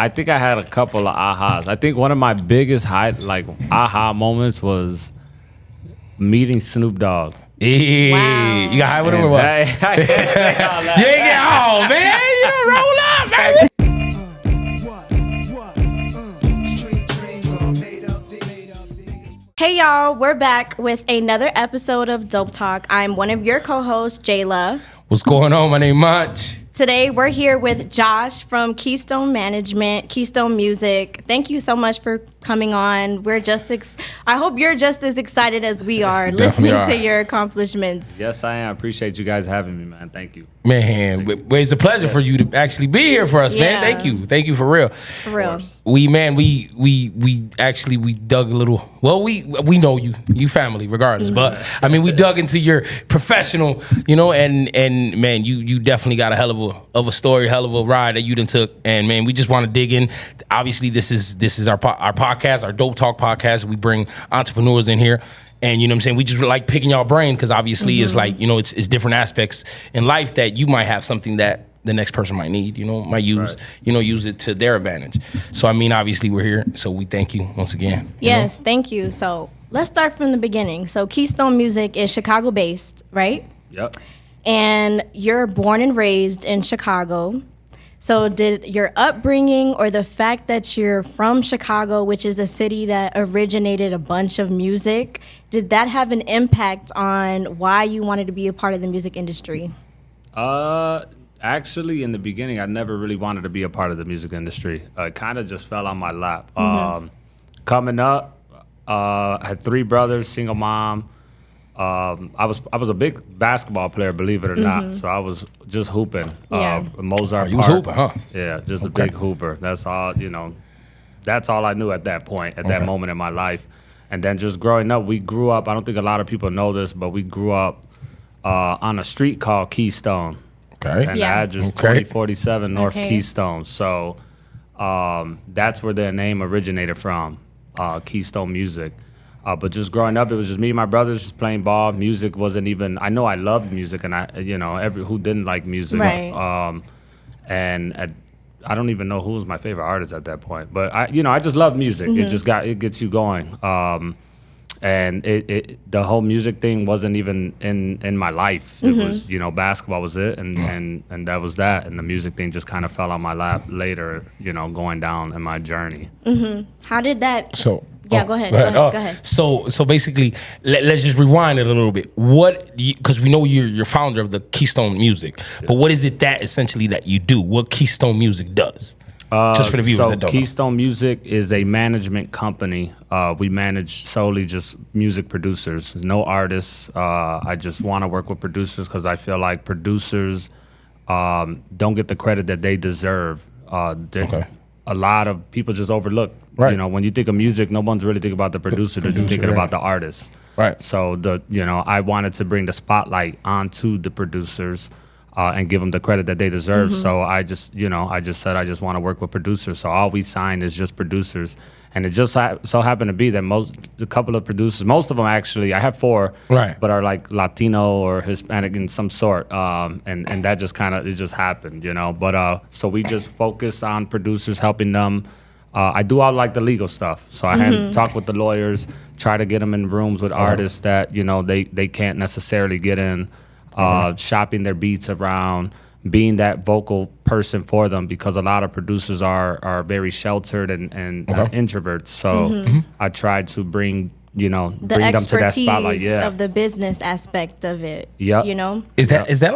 I think I had a couple of ahas. I think one of my biggest aha moments was meeting Snoop Dogg. Hey, Wow. you got high with him or what? I can't say all that. You ain't get home, man. You know, roll up, baby. Hey y'all, we're back with another episode of Dope Talk. I'm one of your co-hosts, Jayla. What's going on? My name Munch. Today we're here with Josh from Keystone Management, Keystone Music. Thank you so much for coming on. We're just I hope you're just as excited as we are listening to your accomplishments. Yes, I am. Appreciate you guys having me, man. Thank you. Man, it's a pleasure for you to actually be here for us, man. Thank you for real. For real. We dug a little. Well, we know you family regardless, but I mean we dug into your professional, and man, you definitely got a hell of a story, hell of a ride that you done took, and man, we just want to dig in. Obviously, this is our podcast, our Dope Talk podcast. We bring entrepreneurs in here. And you know what I'm saying? We just like picking y'all brain because obviously it's like, it's different aspects in life that you might have something that the next person might need, might use, use it to their advantage. So, I mean, obviously we're here. So we thank you once again. Yes, thank you. So let's start from the beginning. So Keystone Music is Chicago based, right? Yep. And you're born and raised in Chicago. So did your upbringing or the fact that you're from Chicago, which is a city that originated a bunch of music, did that have an impact on why you wanted to be a part of the music industry? Actually, in the beginning, I never really wanted to be a part of the music industry. It kind of just fell on my lap. Coming up, I had 3 brothers, single mom. I was a big basketball player, believe it or not. So I was just hooping. Mozart you was Park. hooping, huh? Yeah, just a big hooper. That's all. That's all I knew at that point, at that moment in my life. And then just growing up, we grew up. I don't think a lot of people know this, but we grew up on a street called Keystone. Okay. And I just 2047 North Keystone. So that's where the name originated from, Keystone Music. But just growing up, it was just me and my brothers just playing ball. Music wasn't even. I know I loved music, and who didn't like music. Right. I don't even know who was my favorite artist at that point. But I just loved music. It gets you going. And the whole music thing wasn't even in my life. It was basketball was it, and that was that. And the music thing just kind of fell on my lap later. Going down in my journey. How did that? So. Yeah, go ahead. Go ahead. So basically, let's just rewind it a little bit. Because we know you're founder of the Keystone Music, but what is it that essentially that you do? What Keystone Music does? Just for the viewers that don't know. Keystone Music is a management company. We manage solely just music producers, no artists. I just want to work with producers because I feel like producers don't get the credit that they deserve. A lot of people just overlook. Right. When you think of music, no one's really thinking about the producer. They're just thinking about the artist. Right. So I wanted to bring the spotlight onto the producers and give them the credit that they deserve. So I just said I just want to work with producers. So all we signed is just producers, and it just so happened to be that a couple of producers, most of them actually, I have 4, right, but are like Latino or Hispanic in some sort, and that just it just happened, But so we just focus on producers, helping them. I do all like the legal stuff, so I had talk with the lawyers, try to get them in rooms with artists that they can't necessarily get in, shopping their beats around, being that vocal person for them, because a lot of producers are very sheltered and introverts. So I tried to bring bring them to that spotlight. Yeah, of the business aspect of it. Yeah, is that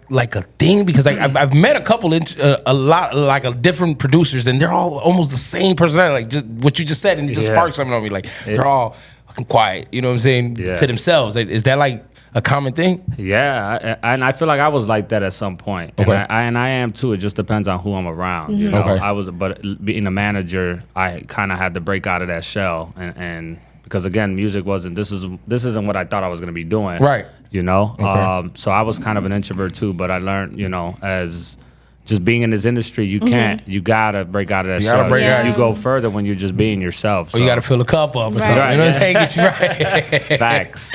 like a thing? Because I've met a couple a lot like different producers, and they're all almost the same personality. Like just what you just said, and it just sparked something on me. Like they're all fucking quiet. You know what I'm saying, to themselves. Is that like a common thing? Yeah, and I feel like I was like that at some point, and I am too. It just depends on who I'm around. But being a manager, I kind of had to break out of that shell, and because again, music wasn't. This isn't what I thought I was going to be doing. Right. So I was kind of an introvert too, but I learned, as just being in this industry, you can't. You gotta break out of that You gotta shell. break out. You go further when you're just being yourself. Or you got to fill a cup up or something. Right. You know what I'm saying? Get you right. Facts.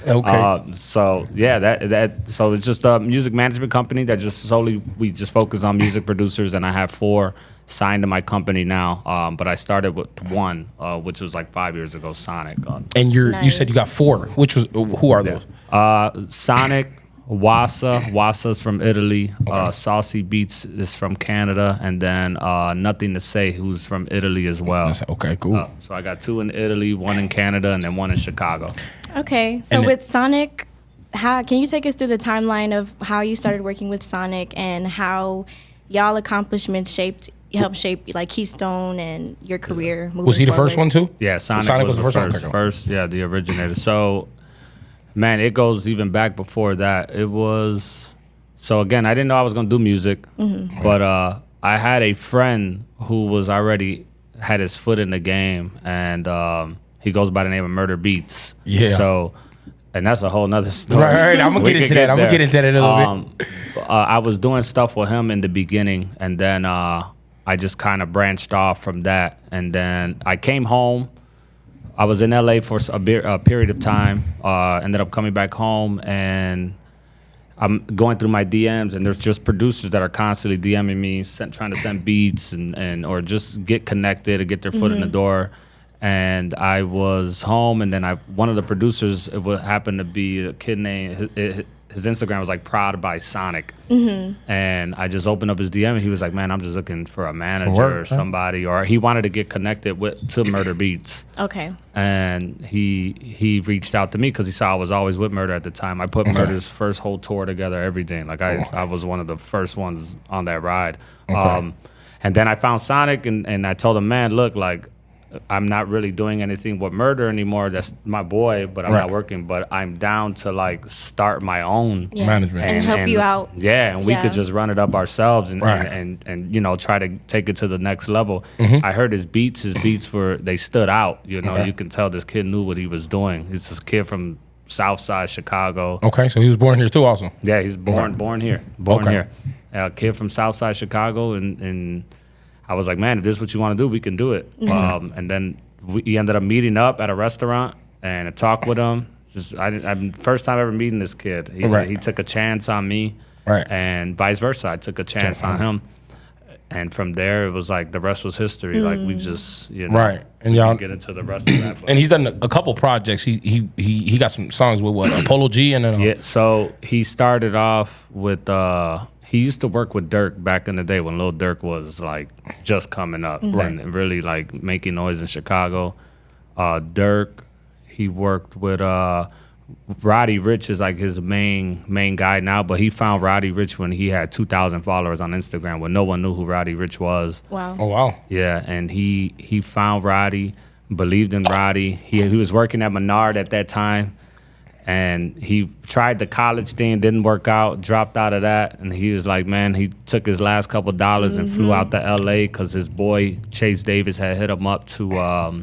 Okay. So yeah, so it's just a music management company that just solely we just focus on music producers, and I have 4 signed to my company now. But I started with 1, which was like 5 years ago, Sonic. And you said you got 4. Who are those? Sonic, Wasa's from Italy. Saucy Beats is from Canada, and then Nothing to Say, who's from Italy as well. Okay, cool. So I got 2 in Italy, 1 in Canada, and then 1 in Chicago. Okay, so And with Sonic, how can you take us through the timeline of how you started working with Sonic and how y'all accomplishments helped shape like Keystone and your career? Was he the first one too? Yeah, Sonic was the one? first. Okay, cool. First, yeah, the originator. So, man, it goes even back before that. It was so again, I didn't know I was gonna do music, but I had a friend who was already had his foot in the game, and he goes by the name of Murder Beats. Yeah. So, and that's a whole nother story. Right. I'm gonna We get could into that. I'm gonna there. get into that in a little bit. I was doing stuff with him in the beginning, and then I just kind of branched off from that. And then I came home. I was in LA for a period of time. Ended up coming back home, and I'm going through my DMs, and there's just producers that are constantly DMing me, trying to send beats and or just get connected and get their foot in the door. And I was home, and then one of the producers, it would happen to be a kid named, his Instagram was like Proud by Sonic. And I just opened up his DM, and he was like, man, I'm just looking for a manager work, or huh? somebody, or he wanted to get connected to Murder Beats. Okay. And he reached out to me because he saw I was always with Murder at the time. I put Murder's first whole tour together, everything. Like I was one of the first ones on that ride. And then I found Sonic, and I told him, man, look, like, I'm not really doing anything with Murder anymore. That's my boy, but I'm Right. not working. But I'm down to like start my own Yeah. Management. And help you out. Yeah, and we Yeah. could just run it up ourselves and, Right. and you know try to take it to the next level. Mm-hmm. I heard his beats they stood out. You know, Okay. you can tell this kid knew what he was doing. He's this kid from South Side Chicago. Okay, so he was born here too, also. Yeah, he's born here. Okay. Here. A kid from South Side Chicago, and I was like, man, if this is what you want to do, we can do it. And then we ended up meeting up at a restaurant and I talked with him. I'm first time ever meeting this kid. He took a chance on me, Right. and vice versa. I took a chance on him, and from there it was like the rest was history. Like we just Right. And we y'all- can get into the rest of that. But And he's done a couple projects. He got some songs with what? Apollo G and then yeah, so he started off with he used to work with Dirk back in the day when Lil Durk was like just coming up and really like making noise in Chicago. Dirk, he worked with Roddy Ricch is like his main guy now, but he found Roddy Ricch when he had 2,000 followers on Instagram when no one knew who Roddy Ricch was. Wow. Oh wow. Yeah, and he found Roddy, believed in Roddy. He was working at Menard at that time, and he tried the college thing, didn't work out, dropped out of that, and he was like, man, he took his last couple dollars and flew out to L.A. because his boy Chase Davis had hit him up to.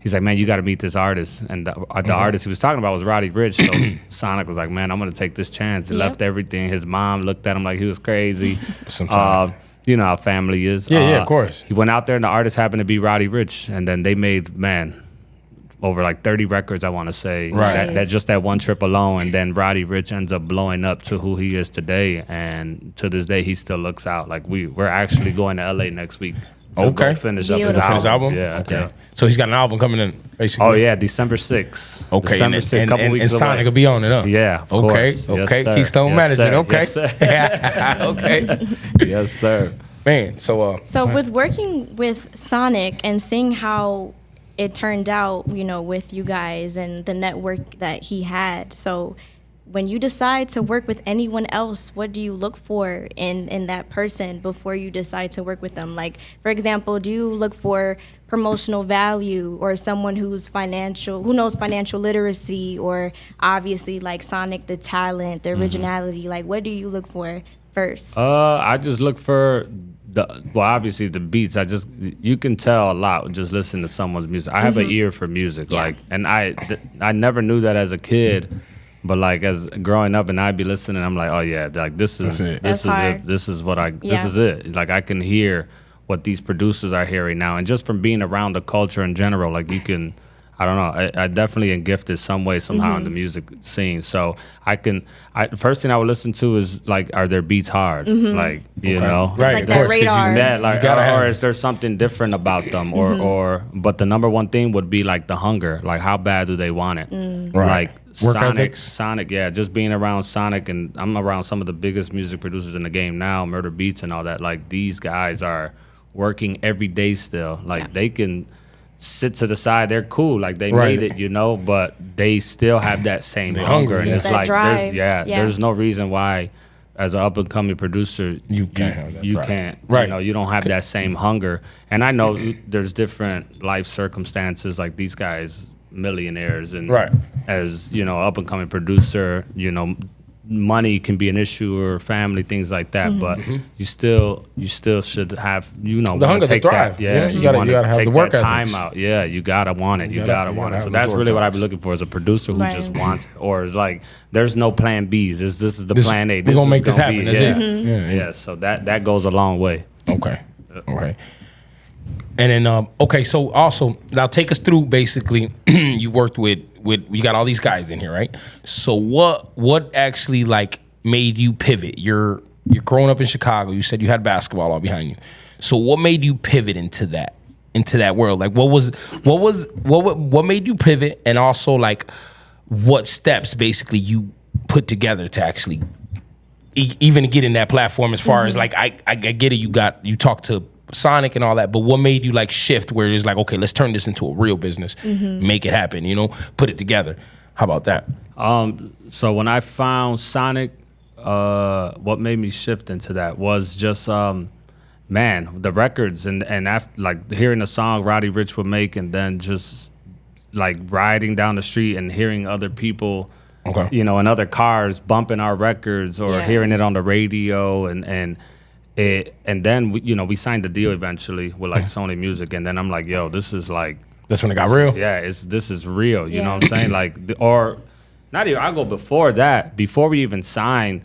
He's like, man, you got to meet this artist, and the artist he was talking about was Roddy Ricch. So Sonic was like, man, I'm gonna take this chance. He Yep. left everything. His mom looked at him like he was crazy. Sometimes. You know how family is. Yeah, of course. He went out there, and the artist happened to be Roddy Ricch, and then they made over like 30 records, I want to say. Right. That just that one trip alone, and then Roddy Ricch ends up blowing up to who he is today, and to this day he still looks out. Like we're actually going to LA next week to Okay. go finish up Beautiful. his For his album? Yeah. Okay. yeah. So he's got an album coming in, basically. Oh yeah, December 6th. Okay. December And, 6th, and, couple and, weeks and Sonic away. will be on it, huh? Yeah, of Okay. course. Yes, Okay. sir. Keystone Yes, Management. sir. Okay. Yes, sir. Okay. Yes, sir. Man, so So with working with Sonic and seeing how it turned out, you know, with you guys and the network that he had. So when you decide to work with anyone else, what do you look for in that person before you decide to work with them? Like, for example, do you look for promotional value or someone who knows financial literacy, or obviously like Sonic, the talent, the originality? Like, what do you look for first? I just look for obviously the beats. You can tell a lot just listening to someone's music. I have an ear for music, Yeah. like, and I never knew that as a kid, But like as growing up, and I'd be listening, I'm like, oh yeah, like this is it. That's this is hard. it. This is what this Yeah. is it. Like I can hear what these producers are hearing now, and just from being around the culture in general, like you can. I don't know. I definitely am gifted some way, somehow in the music scene. So the first thing I would listen to is like, are their beats hard? Like, you know? Right, like of that course, 'cause radar. Yeah, like, gotta have or it. is there something different about them? But the number one thing would be like the hunger. Like, how bad do they want it? Right. Like, Work ethics. Sonic, yeah, just being around Sonic, and I'm around some of the biggest music producers in the game now, Murder Beats and all that. Like, these guys are working every day still. Like, they can sit to the side. They're cool. Like, they Right. made it, you know, but they still have that same The hunger. hunger. And Just it's that like, drive. Yeah. there's no reason why, as an up and coming producer, You can't have that you drive. can't. Right. You know, you don't have that same hunger. And I know there's different life circumstances. Like these guys, millionaires, and Right. as you know, up and coming producer, you know, money can be an issue or family, things like that. But you still should have, you know, The wanna hunger to take thrive. That, yeah, You gotta have take the work that ethics. time out. Yeah, you gotta want it. You gotta want it. have So those that's work really what I've ethics. been looking for as a producer who Right. just wants it, or is like, there's no plan B's. This is the This- plan A. we gonna is make this gonna happen. be- That's yeah. it. Yeah. Yeah, so that goes a long way. Okay. Okay. And then okay, so also now take us through basically you worked with you got all these guys in here, right? So what actually like made you pivot? You're growing up in Chicago. You said you had basketball all behind you. So what made you pivot into that world? Like what made you pivot, and also like what steps basically you put together to actually even get in that platform, as far as like I get it, you talked to Sonic and all that, but what made you like shift where it's like, okay, let's turn this into a real business, make it happen, you know, put it together? How about that? So when I found Sonic, what made me shift into that was just man, the records and after, like hearing a song Roddy Ricch would make, and then just like riding down the street and hearing other people, Okay. you know, in other cars bumping our records, or Yeah. hearing it on the radio, and then we signed the deal eventually with like Sony Music, and then I'm like, yo, this is like, That's when it got this real. is- yeah, this is real. You know Yeah. what I'm saying? Like, or not even. I go before that. Before we even signed,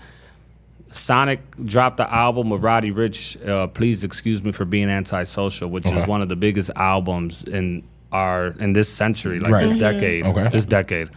Sonic dropped the album with Roddy Ricch. Please excuse me for being antisocial, which is one of the biggest albums in this century, like Right. this decade. Okay. This decade.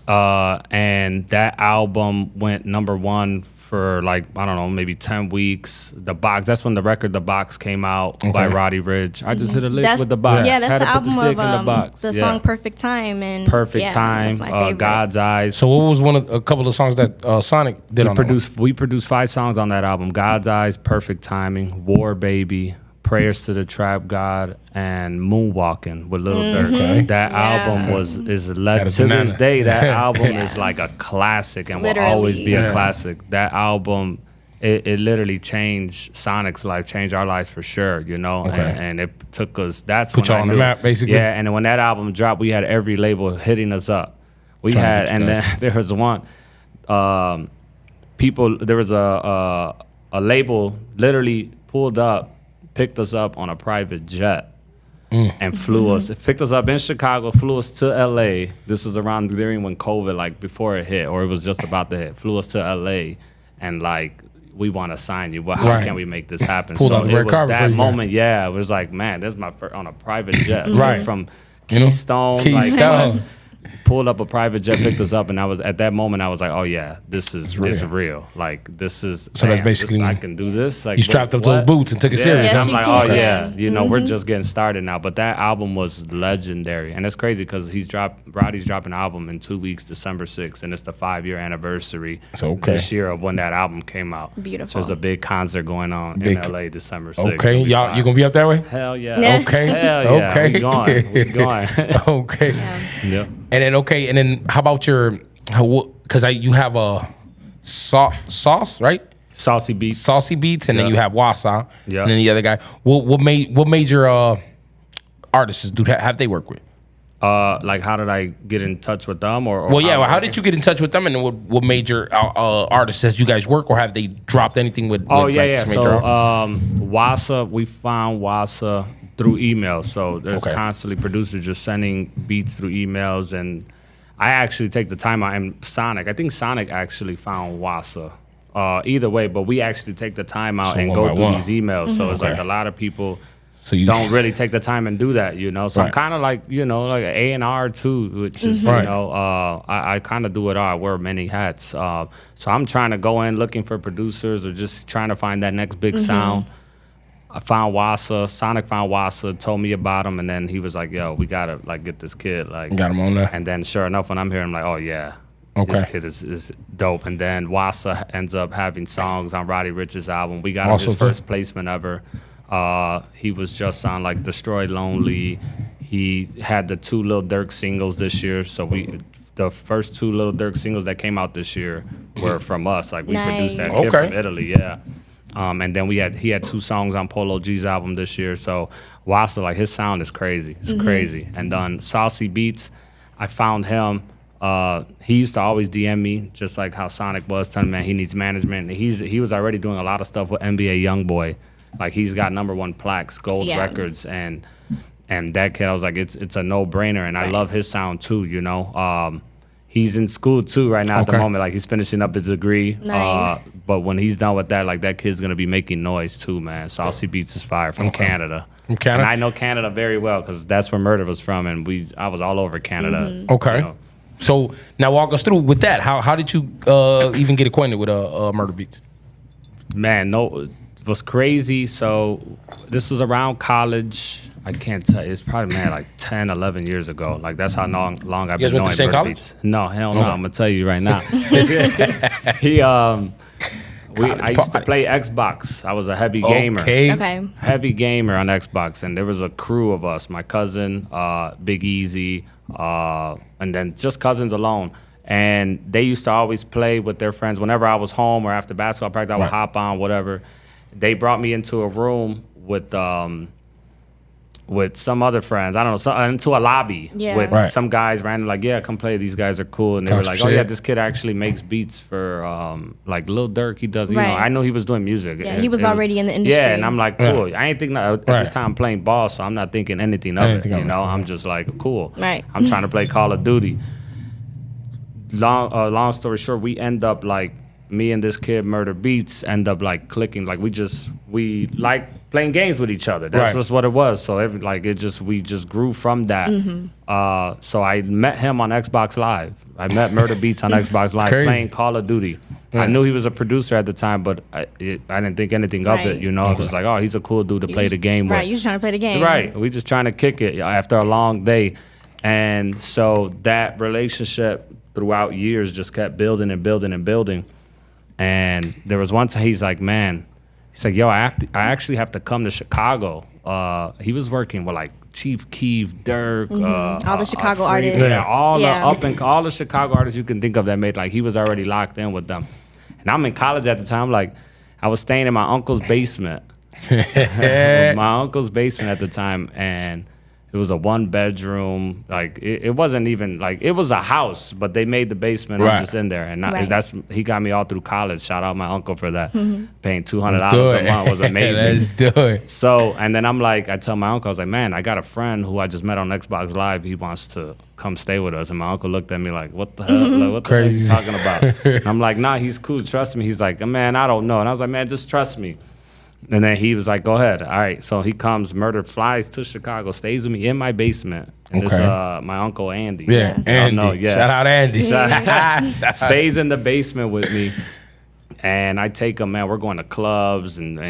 And that album went #1 for like, I don't know, maybe 10 weeks. The Box, that's when The Box came out by Roddy Ricch. I just hit a lick with The Box. Yeah, that's Had the to put album stick of in the box. the Yeah. song "Perfect Time" and Perfect yeah, Time, That's my favorite. God's Eyes. So what was a couple of songs that Sonic did on that one? We produced 5 songs on that album: God's Eyes, Perfect Timing, War Baby, Prayers to the Trap God, and Moonwalking with Lil Durk. Okay. That Yeah. album is That to is this banana. day. That album Yeah. is like a classic and Literally. will always be Yeah. a classic. That album, it literally changed Sonic's life, changed our lives for sure. You know, Okay. and it took us. That's Put when y'all I on the knew- map, basically. Yeah, and then when that album dropped, we had every label hitting us up. We Trying to had, get you and then guys. there was one. There was a label literally pulled up, picked us up on a private jet, and flew us. It picked us up in Chicago, flew us to LA. This was around during when COVID, like before it hit, or it was just about to hit. Flew us to LA, and like, we want to sign you, but how Right. can we make this happen? Pulled out the it red was carpet for that you, moment. Yeah, it was like, man, this is my first on a private jet, Right. From You know? Keystone, Keystone. like, pulled up a private jet, picked us up, and I was at that moment I was like, oh yeah, this is real. it's real. Like, this is So that's damn, basically- I can do this. Like, You strapped up what? those boots and took it serious. Yes, I'm you like, can. oh yeah, you know, Mm-hmm. we're just getting started now. But that album was legendary, and it's crazy because Roddy's dropping an album in 2 weeks, December 6th, and it's the 5-year anniversary So, okay. this year of when that album came out. Beautiful. So there's a big concert going on Big- in LA, December 6th. Okay, It'll be y'all, fire. you gonna be up that way? Hell yeah. Yeah. Okay. Hell yeah. Okay. We going. We going. Okay. yeah. And then how about because you have a sauce, right? Saucy Beats. Saucy Beats, and then Yeah. you have Wasa, Yeah. and then the other guy. What made your artists have they work with? Like, how did I get in touch with them? Or Well, yeah. Well, how did you get in touch with them, and then what major artists as you guys work, or have they dropped anything with? Oh with, yeah, like, yeah. some major So Wasa, we found Wasa through email. So there's Okay. constantly producers just sending beats through emails, and I actually take the time out, and Sonic. I think Sonic actually found Wassa. Either way, but we actually take the time out So and one go by through one. these emails. So it's Okay. like a lot of people So you don't really take the time and do that, you know. So I'm Right. kind of like, you know, like an A&R too, which is, Right. you know, I kind of do it all. I wear many hats. So I'm trying to go in looking for producers or just trying to find that next big sound. I found Wassa. Sonic found Wassa, told me about him, and then he was like, "Yo, we gotta like get this kid." Like, got him on there. and then sure enough, when I'm here, I'm like, "Oh yeah, Okay. this kid is dope." And then Wassa ends up having songs on Roddy Ricch's album. We got him Also his too. first placement ever. He was just on like Destroy Lonely. He had the 2 Lil Durk singles this year. So the first 2 Lil Durk singles that came out this year were from us. Like we produced that Nice. kid Okay. from Italy, yeah. And then he had 2 songs on Polo G's album this year. So Wassa, like his sound is crazy. It's crazy. And on Saucy Beats, I found him. He used to always DM me, just like how Sonic was, telling me, man, he needs management. He was already doing a lot of stuff with NBA YoungBoy. Like he's got #1 plaques, gold Yeah. records, and that kid, I was like, it's a no brainer, and I Right. love his sound too. You know, he's in school too right now at the Okay. moment. Like he's finishing up his degree. Nice. But when he's done with that, like that kid's gonna be making noise too, man. Saucy Beats is fire from Okay. Canada. From Canada? And I know Canada very well because that's where Murder was from, and I was all over Canada. Okay. you know. So now walk us through with that. How did you even get acquainted with Murder Beats? Man, no, it was crazy. So this was around college. I can't tell you. It's probably, man, like 10, 11 years ago. Like, that's how long I've You guys been went to knowing the same Murder college? Beats. No, hell no. Okay. I'm going to tell you right now. I used to parties. play Xbox. I was a heavy gamer. Okay. Heavy gamer on Xbox. And there was a crew of us. My cousin, Big Easy, and then just cousins alone. And they used to always play with their friends. Whenever I was home or after basketball practice, I would Right. hop on, whatever. They brought me into a room with some other friends. I don't know, into a lobby Yeah. with Right. some guys random, like, yeah, come play. These guys are cool. And they Talk were some like, oh, yeah, shit. this kid actually makes beats for, like, Lil Durk. He does, you know, Right. I know he was doing music. Yeah, he was already in the industry. Yeah, and I'm like, cool. Yeah. I ain't thinking, at Right. this time, I'm playing ball, so I'm not thinking anything of it, Anything of you it, know? yeah. I'm just like, cool. Right. I'm trying to play Call of Duty. Long story short, we end up like me and this kid Murder Beats end up like clicking. Like we like playing games with each other. That's Right. just what it was. So we just grew from that. So I met him on Xbox Live. I met Murder Beats on Xbox Live crazy. playing Call of Duty. I knew he was a producer at the time, but I didn't think anything of Right. it. You know, I was just like, oh, he's a cool dude to play the game with. Right, you just trying to play the game. Right. We just trying to kick it after a long day. And so that relationship throughout years just kept building and building and building. And there was one time he's like, man, he's like, yo, I actually have to come to Chicago. He was working with like Chief Keef, Dirk, All the Chicago Freak, artists. yeah, all Yeah. all the Chicago artists you can think of that made, like, he was already locked in with them. And I'm in college at the time, like, I was staying in my uncle's basement. My uncle's basement at the time, and it was a 1-bedroom. Like it wasn't even like, it was a house, but they made the basement. Right. I'm just in there, and Right. he got me all through college. Shout out my uncle for that. Paying Let's $200 do a it. month was amazing. Let's do it. So, and then I'm like, I tell my uncle, I was like, man, I got a friend who I just met on Xbox Live. He wants to come stay with us. And my uncle looked at me like, what the hell? Like, what the hell are Crazy. you talking about? And I'm like, nah, he's cool. Trust me. He's like, man, I don't know. And I was like, man, just trust me. And then he was like, go ahead. All right. So he comes, Murder flies to Chicago, stays with me in my basement. And this, Okay. my uncle Andy. Yeah, Y'all Andy. know, yeah. Shout out Andy. Stays in the basement with me. And I take him, man, we're going to clubs and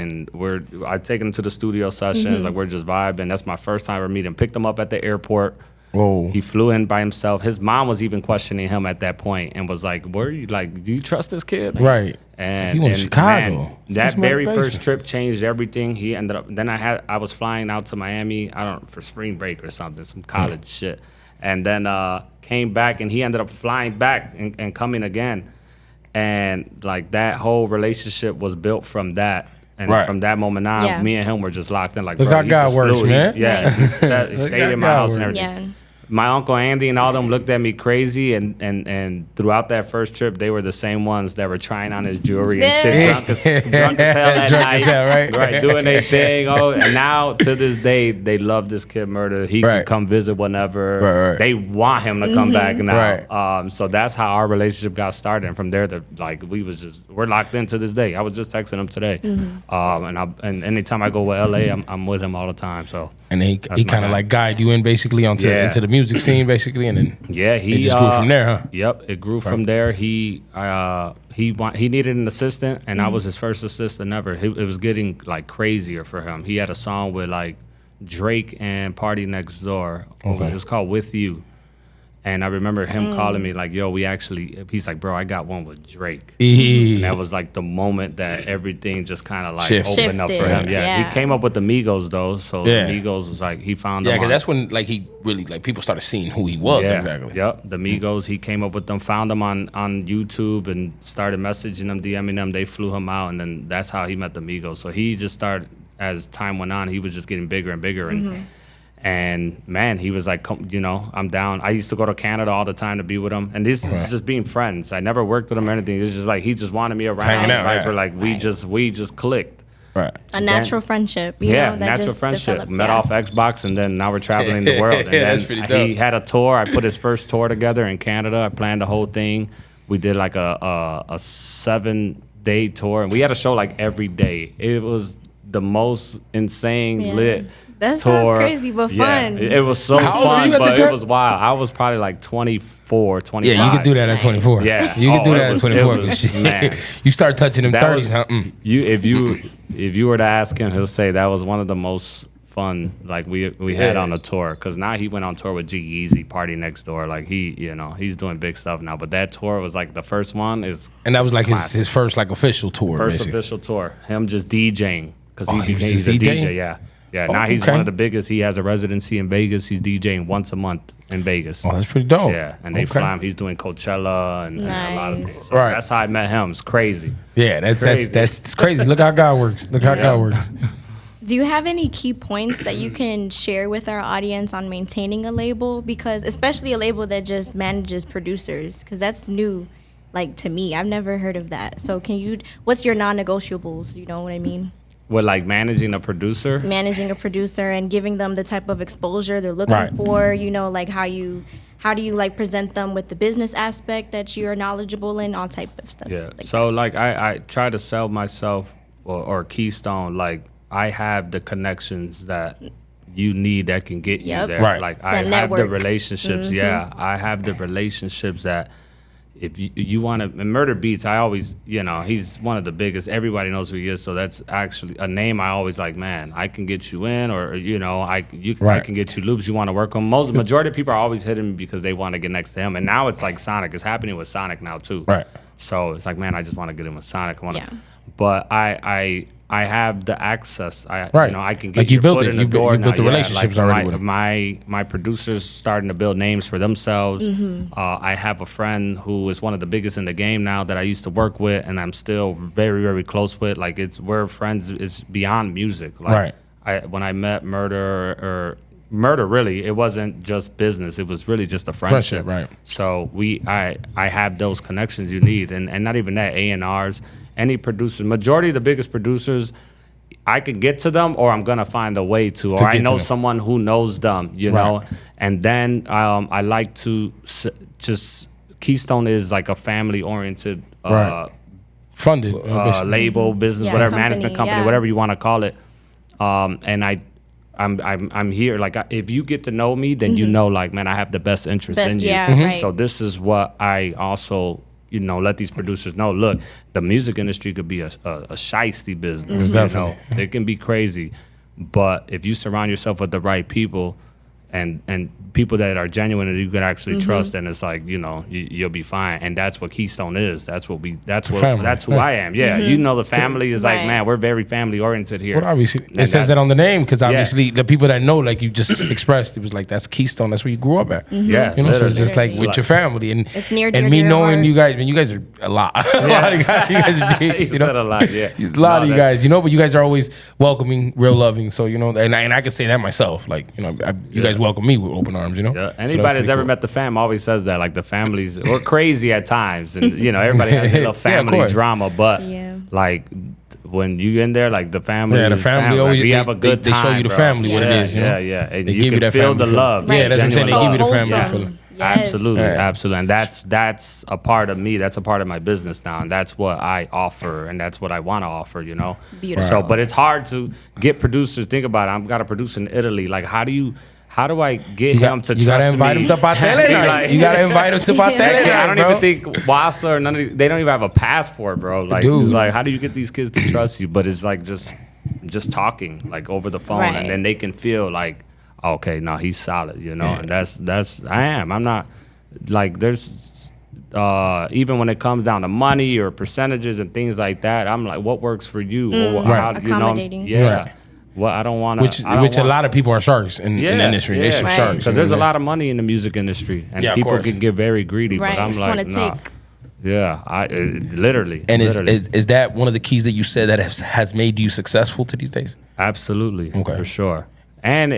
I take him to the studio sessions. Like, we're just vibing. That's my first time ever meeting him. Picked him up at the airport. Whoa. He flew in by himself. His mom was even questioning him at that point and was like, "Where are you? Like, do you trust this kid?" Right. And He went to Chicago. man, So that that's my very basement. first trip changed everything. He ended up. Then I was flying out to Miami. I don't know, for spring break or something, some college shit. And then came back, and he ended up flying back and coming again. And like that whole relationship was built from that. And Right. from that moment on, Yeah. me and him were just locked in. Like, Look bro, how he God just works, flew. man. He stayed Look in my how house God and works. everything. Yeah. my Uncle Andy and all them looked at me crazy, and throughout that first trip, they were the same ones that were trying on his jewelry and shit, drunk as hell at Drunk night, as hell, right? doing their thing. Oh, and now to this day, they love this kid Murder. He can come visit whenever. Right. They want him to come back now. Right. So that's how our relationship got started. And from there, we're locked in to this day. I was just texting him today, and anytime I go with LA, I'm with him all the time. So. And he kind of like guide you in basically into the music scene basically, and then he just grew from there, huh? Yep, it grew from there. He needed an assistant, and I was his first assistant ever. It was getting like crazier for him. He had a song with like Drake and Party Next Door. Okay. It was called With You. And I remember him calling me like, yo, he's like, bro, I got one with Drake. And that was like the moment that everything just kind of like opened up for him. Yeah. He came up with the Migos though. So the Migos was like, he found them. Yeah, because that's when like he really, like people started seeing who he was exactly. Yep, the Migos, he came up with them, found them on YouTube and started messaging them, DMing them. They flew him out, and then that's how he met the Migos. So he just started, as time went on, he was just getting bigger and bigger. And man, he was like, I'm down. I used to go to Canada all the time to be with him. And this is just being friends. I never worked with him or anything. It's just like, he just wanted me around. Hanging out, guys were like, we just clicked. Right. A natural friendship. You know, that natural just friendship. developed, Met off Xbox, and then now we're traveling the world. And That's then pretty dope. he had a tour. I put his first tour together in Canada. I planned the whole thing. We did like a 7-day tour, and we had a show like every day. It was the most insane lit that tour. sounds crazy, but fun. It was so How old were fun, you at this but it time? was wild. I was probably like 24, 25. Yeah, you could do that at 24. Yeah. You could do Oh, that it at was- 24. man. You start touching them That 30s, was- huh? If you were to ask him, he'll say that was one of the most fun like we had on the tour, because now he went on tour with G-Eazy, Party Next Door. Like he's doing big stuff now, but that tour was like the first one And that was like classic. his first like official tour. First basically. official tour. Him just DJing, because he was he's just a DJing? DJ. Yeah. Oh, Now he's okay. one of the biggest. He has a residency in Vegas. He's DJing once a month in Vegas. Oh, that's pretty dope. Yeah, and they fly him. He's doing Coachella and a lot of Nice. things. Right. That's how I met him. It's crazy. Yeah, that's Crazy. that's crazy. Look how God works. Look how God works. Do you have any key points that you can share with our audience on maintaining a label? Because especially a label that just manages producers, because that's new, like to me. I've never heard of that. So what's your non-negotiables? You know what I mean? With like managing a producer. Managing a producer and giving them the type of exposure they're looking for. You know, like how do you like present them with the business aspect that you're knowledgeable in, all type of stuff. Yeah. Like So like I try to sell myself or Keystone, like I have the connections that you need that can get you Yep. there. Right. Like I have the network. relationships. Yeah. I have the relationships that if you want to, Murder Beats, I always, he's one of the biggest. Everybody knows who he is. So that's actually a name I always like, man, I can get you in, or, I can get you loops you want to work on. Majority of people are always hitting me because they want to get next to him. And now it's like Sonic. It's happening with Sonic now too. Right. So it's like, man, I just want to get in with Sonic. Yeah. But I have the access. I can get Like you your built foot it. in the You door. built the now. relationships already with 'em. My producers starting to build names for themselves. Mm-hmm. I have a friend who is one of the biggest in the game now that I used to work with, and I'm still very, very close with. Like we're friends. It's beyond music. Like, when I met Murder, really, it wasn't just business. It was really just a friendship. Right. So I have those connections you need, and not even that, A&Rs, any producers, majority of the biggest producers, I can get to them, or I'm gonna find a way to, or I know someone who knows them, you know. And then I like to just Keystone is like a family oriented funded label, business, whatever, management company, whatever you want to call it. And I'm here. Like, if you get to know me, then you know, like, man, I have the best interest in you. Yeah, right. So this is what I also, let these producers know. Look, the music industry could be a shiesty business. Definitely. It can be crazy, but if you surround yourself with the right people and people that are genuine and you can actually trust, then it's like, you'll be fine. And that's what Keystone is. That's who I am. Yeah. The family is like, man, we're very family oriented here. Well, obviously, And it says that on the name because obviously the people that know, like you just expressed, it was like that's Keystone. That's where you grew up at. Yeah, so it's just like literally. with your family and It's near and dear me to your knowing heart. you guys. I mean, you guys are a lot. A lot of guys. You guys are big. He said a lot, yeah. There's a lot No, of you that- guys, but you guys are always welcoming, real loving. So and I can say that myself. Like you guys always welcome me with open arms. You know. Yeah. So Anybody that's that's pretty ever cool. met the fam always says that. Like the families we're crazy at times, and everybody has their little family course. drama. But Yeah. like when you in there, like the family, Yeah, the is family always like, we they, have a good they time. show you the bro. family what it is. You know? Yeah, and They you give can you that feel family the feeling. love. Yeah, that's what I'm saying. They genuine give you the love. family wholesome. feeling. Yes. Absolutely, Yeah. absolutely, and that's a part of me. That's a part of my business now, and that's what I offer, and that's what I want to offer. Beautiful. So, but it's hard to get producers. Think about it. I've got a producer in Italy. Like, how do I get him to You trust gotta invite me? him to Patele Be night. like- You gotta invite him to Patele I night, don't bro. even think Wassa or none of they don't even have a passport, bro. Like, Dude. it's like, how do you get these kids to trust you? But it's like just talking like over the phone, Right. and then they can feel like, okay, no, he's solid, And that's I am. I'm not like there's even when it comes down to money or percentages and things like that. I'm like, what works for you? Or Right. Accommodating. Yeah. Right. Well, I don't want to. Which a lot of people are sharks in the industry. They some Right. sharks. Because there's a lot of money in the music industry, and Yeah, of people course. can get very greedy. Right. But I'm Just like, wanna no. take. Yeah, literally. And literally. is that one of the keys that you said that has made you successful to these days? Absolutely, Okay. for sure. And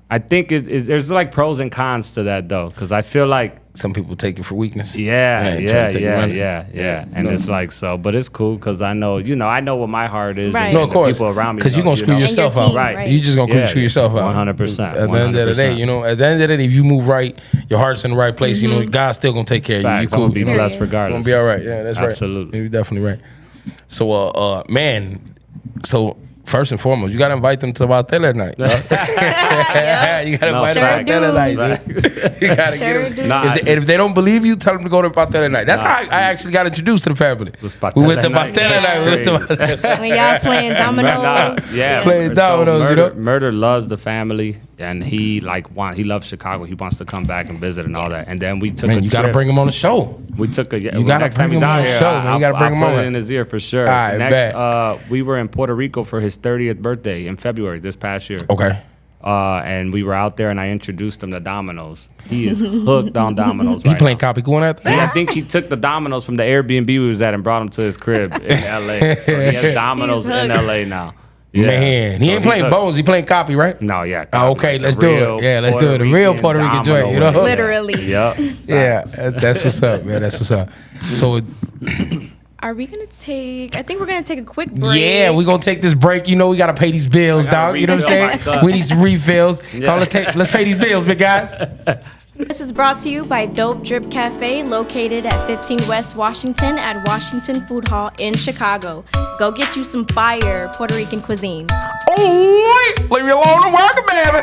I think there's like pros and cons to that though, because I feel like Some people take it for weakness. yeah, and try to take your money. and No. it's like so, but it's cool because I know what my heart is. Right. And No, of the course. people around me, Because you're gonna screw And your yourself team, out. right. You just gonna screw yourself out. 100%. At the end of the day, at the end of the day, if you move right, your heart's in the right place. God's still gonna take care of you. You Facts, I'm cool. gonna be You know? blessed Period. regardless. Gonna be all right. Yeah, that's right. Absolutely. You're definitely right. So, man, so first and foremost, you gotta invite them to Patele night. Dog. You gotta No, invite them Sure to do. Patele night, dude. You gotta Sure get them. do. Nah, If they don't believe you, tell them to go to Patele night. That's how I actually got introduced to the family. was Patele We went to night. Patele That's night. We went to crazy. Patele. When y'all playing dominoes. Yeah, Playing dominoes, Murder, you know? Murder loves the family, and he he loves Chicago. He wants to come back and visit and all that. And then we took Man, a you trip. gotta bring them on the show. We took a. You gotta next time bring he's him on out the here, show, man. You I'll, gotta bring I'll him put on. it in his ear for sure. I Next, bet. we were in Puerto Rico for his 30th birthday in February this past year. Okay. And we were out there, and I introduced him to dominoes. He is hooked on dominoes. He right playing now. copy going out there? I think he took the dominoes from the Airbnb we was at and brought them to his crib in LA. So he has dominoes He's in hooked. LA now. Yeah. Man, he So ain't he's playing hooked. bones. He playing copy, right? No, yeah. Oh, okay, like the let's do it. real Yeah, let's do it. The real Puerto Rican joint, you know? domino way. Literally. Yep. Yeah, that's what's up, man. That's what's up. So, Are we gonna take? I think we're gonna take a quick break. yeah, we gonna take this break. You know, we gotta pay these bills, I gotta dog. You know what I'm refill my saying? cup. We need some refills. So let's pay these bills, big guys. This is brought to you by Dope Drip Cafe, located at 15 West Washington at Washington Food Hall in Chicago. Go get you some fire Puerto Rican cuisine. Oh, leave me alone and welcome, baby.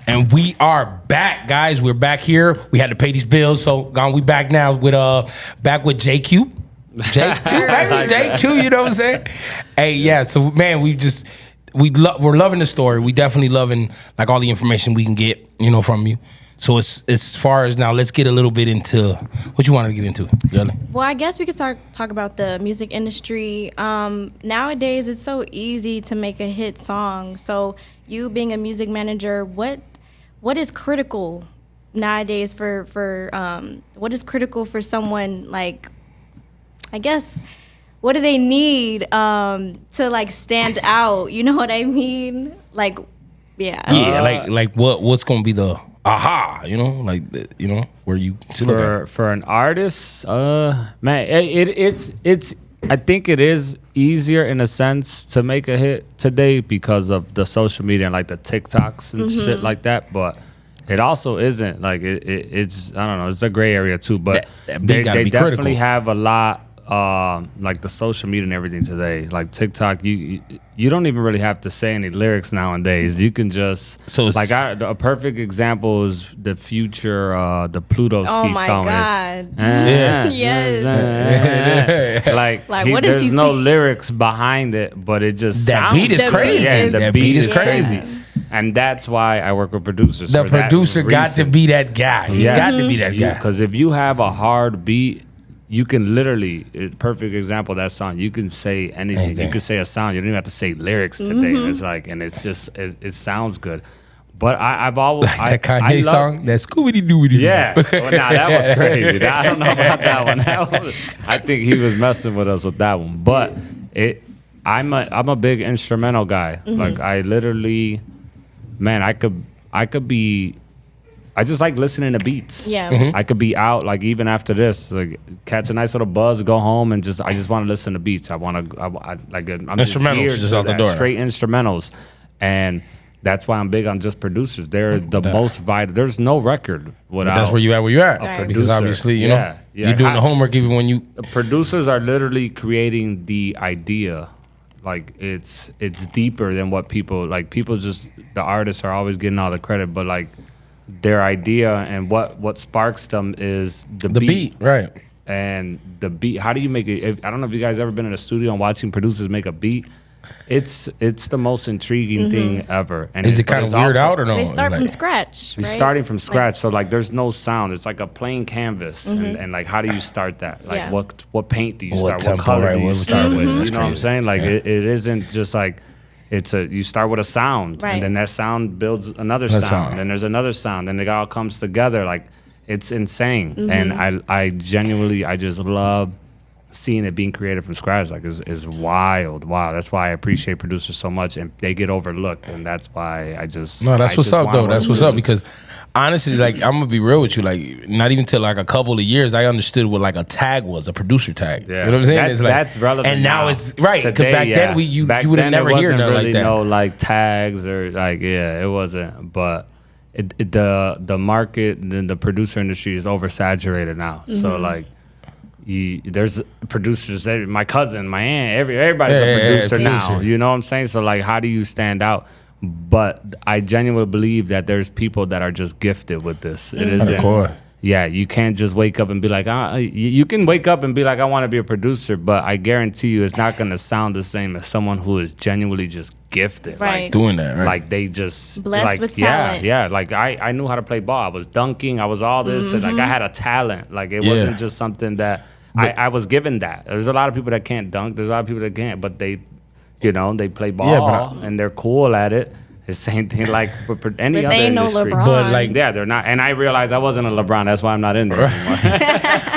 And we are back, guys. We're back here. We had to pay these bills, so we back now with JQ. JQ, baby, JQ. You know what I'm saying? Hey, yeah. So man, we're loving the story. We definitely loving like all the information we can get, from you. So it's as far as now, let's get a little bit into what you wanted to get into, Jelly. Well, I guess we could talk about the music industry. Nowadays, it's so easy to make a hit song. So you being a music manager, what is critical nowadays for what is critical for someone like, I guess, what do they need to like stand out? You know what I mean? Like, yeah. Yeah, like what's gonna be the aha? Where you For an artist, man, it's. I think it is easier in a sense to make a hit today because of the social media and like the TikToks and shit like that. But it also isn't like it's. I don't know. It's a gray area too. But That they gotta be definitely critical. have a lot. Like the social media and everything today, like TikTok, you don't even really have to say any lyrics nowadays. You can just So it's- like a perfect example is the Future, the Pluto Oh ski my song. God. Yeah. Yes. Like, Like, what is there's he no saying? lyrics behind it, but it just That sounds beat is The crazy. beat Yeah, is- the That beat is crazy. Yeah. And that's why I work with producers. The for that producer got to reason. be that guy. He got to be that guy. Because if you have a hard beat, you can literally, perfect example of that song, you can say anything. Anything. You can say a sound. You don't even have to say lyrics today. It's like, and it's just, it sounds good. But I've always, That Kanye I love, song, that Scooby Doo. yeah. Well, nah, that was crazy. I don't know about that one. I think he was messing with us with that one. But I'm a big instrumental guy. Like I literally, man, I I just like listening to beats. Yeah. Mm-hmm. I could be out like even after this, like catch a nice little buzz, go home, and I just want to listen to beats. I want to, like I'm Instrumentals, geared just to out the that, door. straight instrumentals, and that's why I'm big on just producers. They're the most vital. There's no record without. That's where you at. Where you at? Right. Because Producer. obviously, you Yeah, know, yeah. you're doing the homework even when you. Producers are literally creating the idea. Like it's deeper than what people like. People just the artists are always getting all the credit, but like their idea and what sparks them is the beat, right? And the beat. How do you make it? I don't know if you guys ever been in a studio and watching producers make a beat. It's the most intriguing thing ever. And Is it kind of weird out or no? They start Like- from scratch. He's right? starting from scratch, so like there's no sound. It's like a plain canvas, and like how do you start that? Like Yeah. what paint do you What start? tempo, What color right, do you what start tempo, with? that's You know what I'm crazy. saying? Like Yeah. it isn't just like you start with a sound, Right. and then that sound builds another Another sound, sound. and there's another sound, and it all comes together. Like it's insane, and I genuinely I just love seeing it being created from scratch. Like is wild. Wow, that's why I appreciate producers so much, and they get overlooked, and that's why I just No, that's I what's just up wanna though. work That's with what's up producers. because honestly, like I'm gonna be real with you. Like not even till like a couple of years, I understood what like a tag was, a producer tag. Yeah. You know what I'm saying? That's, It's like, that's relevant. And now it's right because Today, back yeah. then you Back would have then, never it heard wasn't nothing really like that. No like tags or like it wasn't. But the market, the producer industry is oversaturated now. So like. There's producers. My cousin, my aunt, everybody's a producer now. producer. You know what I'm saying? So like, how do you stand out? But I genuinely believe that there's people that are just gifted with this. It isn't. course. Yeah, you can't just wake up and be like, you can wake up and be like, I want to be a producer, but I guarantee you it's not going to sound the same as someone who is genuinely just gifted. Right. Doing that, right? Like they just Blessed like, with talent. Yeah. Like I knew how to play ball. I was dunking. I was all this. And like I had a talent. Like it wasn't just something that I was given that. There's a lot of people that can't dunk. There's a lot of people that can't, but they play ball and they're cool at it. The same thing like for any But other they ain't no industry. LeBron. But, like- Yeah, they're not. And I realized I wasn't a LeBron. That's why I'm not in there anymore.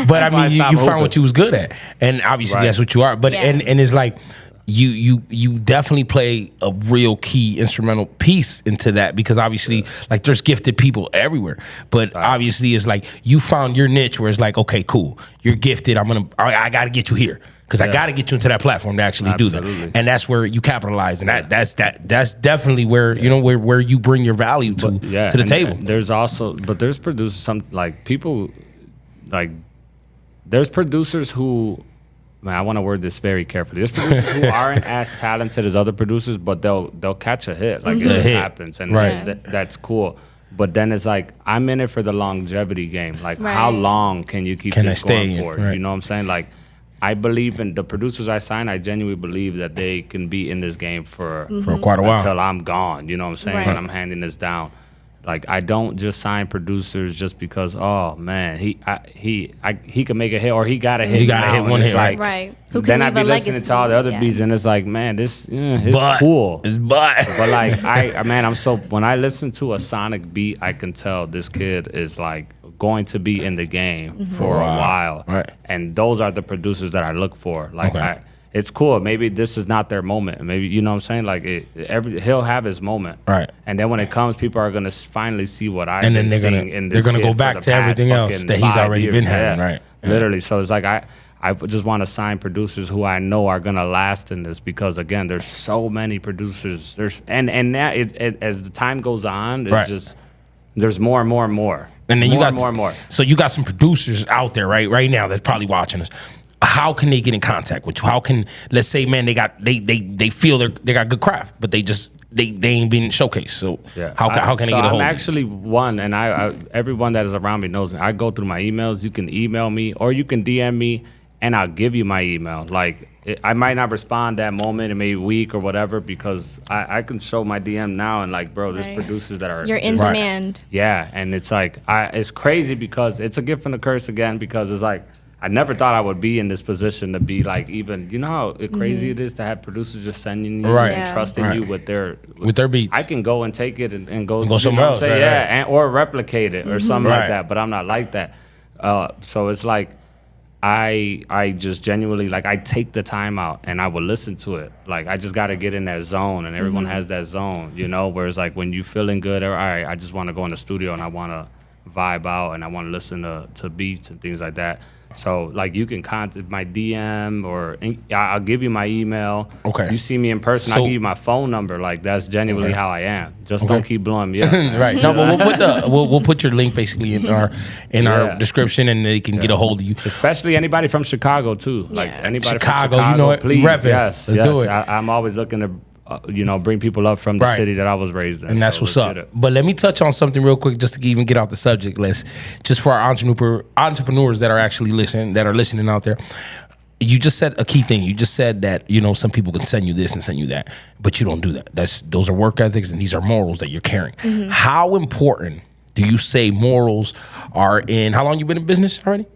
But I why I mean, stopped you found hooping. what you was good at, and obviously Right. that's what you are. But Yeah. and it's like you definitely play a real key instrumental piece into that because obviously like there's gifted people everywhere, but obviously it's like you found your niche where it's like okay, cool, you're gifted. I got to get you here. Because I got to get you into that platform to actually do Absolutely. that, and that's where you capitalize, and that's definitely where you know where you bring your value to to the and table. There's producers, some like people, like there's producers who, man, I want to word this very carefully. There's producers who aren't as talented as other producers, but they'll catch a hit, like it just hit. happens, and Right. that's cool. But then it's like I'm in it for the longevity game. Like how Right. long can you keep Can I this stay going in? for? Right. You know what I'm saying? Like I believe in the producers I sign. I genuinely believe that they can be in this game for quite a while. until I'm gone. You know what I'm saying? Right. When I'm handing this down. Like I don't just sign producers just because oh man he can make a hit or he got a hit. He got a now, hit, and one it's hit, like, Right. Who can then leave I'd be a listening legacy. to all the other Yeah. beats and it's like man it's But cool. it's but But like I'm so when I listen to a Sonic beat I can tell this kid is like going to be in the game for a while. Right. And those are the producers that I look for. Like Okay. it's cool. Maybe this is not their moment. Maybe you know what I'm saying. Like he'll have his moment. Right. And then when it comes, people are gonna finally see what I've And then been they're seeing gonna- in they're this gonna kid go for back the to past everything else fucking that he's 5 already years. been having, right. Yeah. Literally. So it's like I just want to sign producers who I know are gonna last in this because again, there's so many producers. And now as the time goes on, it's Right. just there's more and more and more. And then you got more and more. So you got some producers out there right now that's probably watching us. How can they get in contact with you? How can let's say, man, they feel they got good craft, but they ain't been showcased. So how can they get a hold? I'm of you? actually one, and I everyone that is around me knows me. I go through my emails. You can email me or you can DM me, and I'll give you my email. Like I might not respond that moment, it may be a week or whatever, because I can show my DM now and like, bro, there's Right. producers that are You're in just- demand. Yeah, and it's like it's crazy because it's a gift and a curse again because it's like I never thought I would be in this position to be like even you know how crazy it is to have producers just sending you Right. and Yeah. trusting Right. you with their beats. I can go and take it and go, go you somewhere know else, what I'm saying? right, Yeah, or replicate it or something Right. like that. But I'm not like that. So it's like I just genuinely, like, I take the time out and I will listen to it. Like, I just got to get in that zone, and everyone has that zone, you know, where it's like when you feeling good, all right, I just want to go in the studio and I want to vibe out and I want to listen to beats and things like that. So, like, you can contact my DM or I'll give you my email. Okay. You see me in person, So- I'll give you my phone number. Like, that's genuinely how I am. Just Okay. don't keep blowing me up. Right. No, but we'll put your link basically in our Yeah. description, and they can get a hold of you. Especially anybody from Chicago too. Like Yeah. anybody Chicago, from Chicago, you know it. please, Rep it. yes, Let's yes. do it. I'm always looking to, bring people up from the Right. city that I was raised in. And that's So what's let's up. get it. But let me touch on something real quick, just to even get off the subject list, just for our entrepreneurs that are actually listening out there. You just said a key thing. You just said that, you know, some people can send you this and send you that, but you don't do that. Those are work ethics, and these are morals that you're carrying. How important do you say morals are in? How long you been in business already?